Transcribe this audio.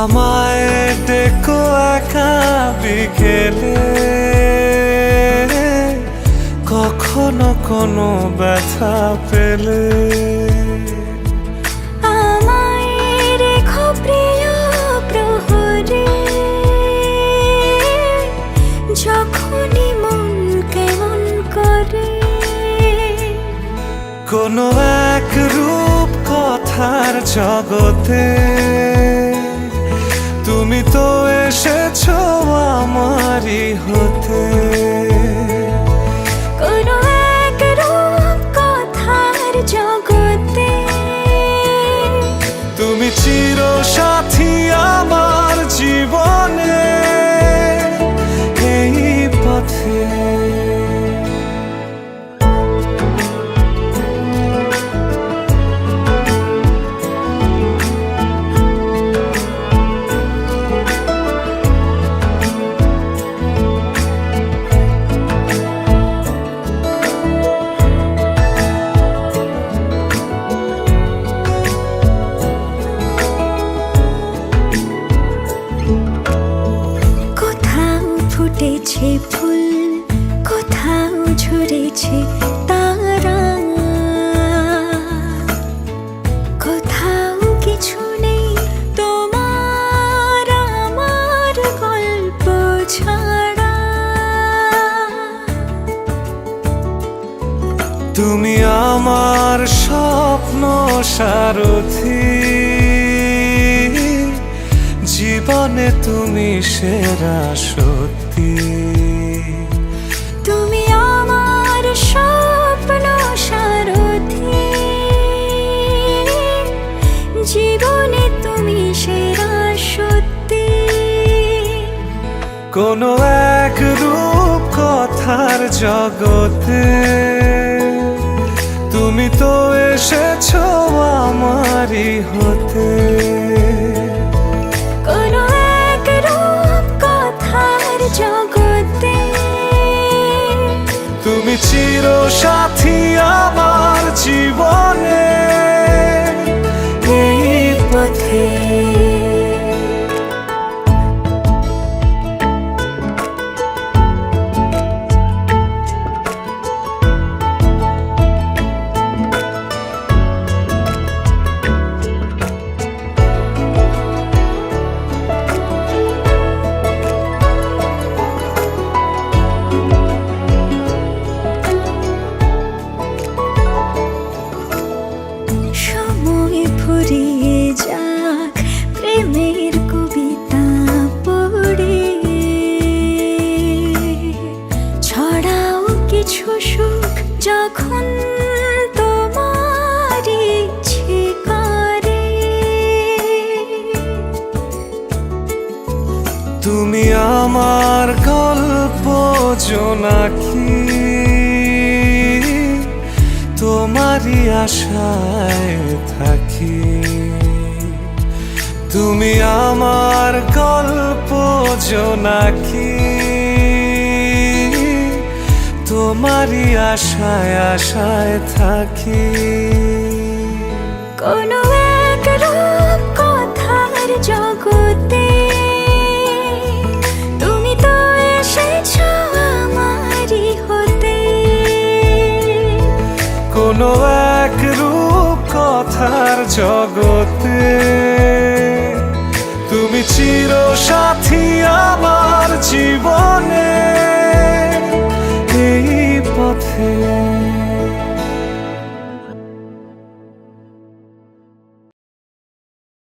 আমায় ডেকো একা বিকেলে, কখনো কোনো ব্যথা পেলে। আমায় রেখো প্রিয় প্রহরে, যখনই মন কেমন করে। কোনো এক রূপ কথার জগতে তুমি তো এসেছো আমারই হতে। কোনো এক রূপ কথার জগতে তুমি চির সাথী আমার জীবনে, এই পথে। ফুটেছে ফুল, কোথাও ঝরেছে তারা, কোথাও কিছু নেই তোমার আমার গল্প ছাড়া। তুমি আমার স্বপ্ন সারথি, জীবনে তুমি সেরা সত্যি। তুমি আমার স্বপ্ন সারথি, জীবনে তুমি সেরা সত্যি। কোনো এক রূপ কথার জগতে তুমি তো এসেছো আমারই হতে। কোনো এক রূপ কথার জগতে তুমি চির সাথী আমার জীবনে, এই পথে। ফুরিয়ে যাক প্রেমের কবিতা পড়ে, ছড়াও কিছু সুখ যখন তোমার ইচ্ছে করে। তুমি আমার গল্প জোনাকি, তোমারই আশায় থাকি। তুমি আমার গল্প জোনাকি, তোমারই আশায় আশায় থাকি। কোনো এক রূপ কথার জগতে তুমি তো এসেছো আমারই হতে। কোনো এক রূপ কথার জগতে তুমি চির সাথী আমার জীবনে, এই পথে।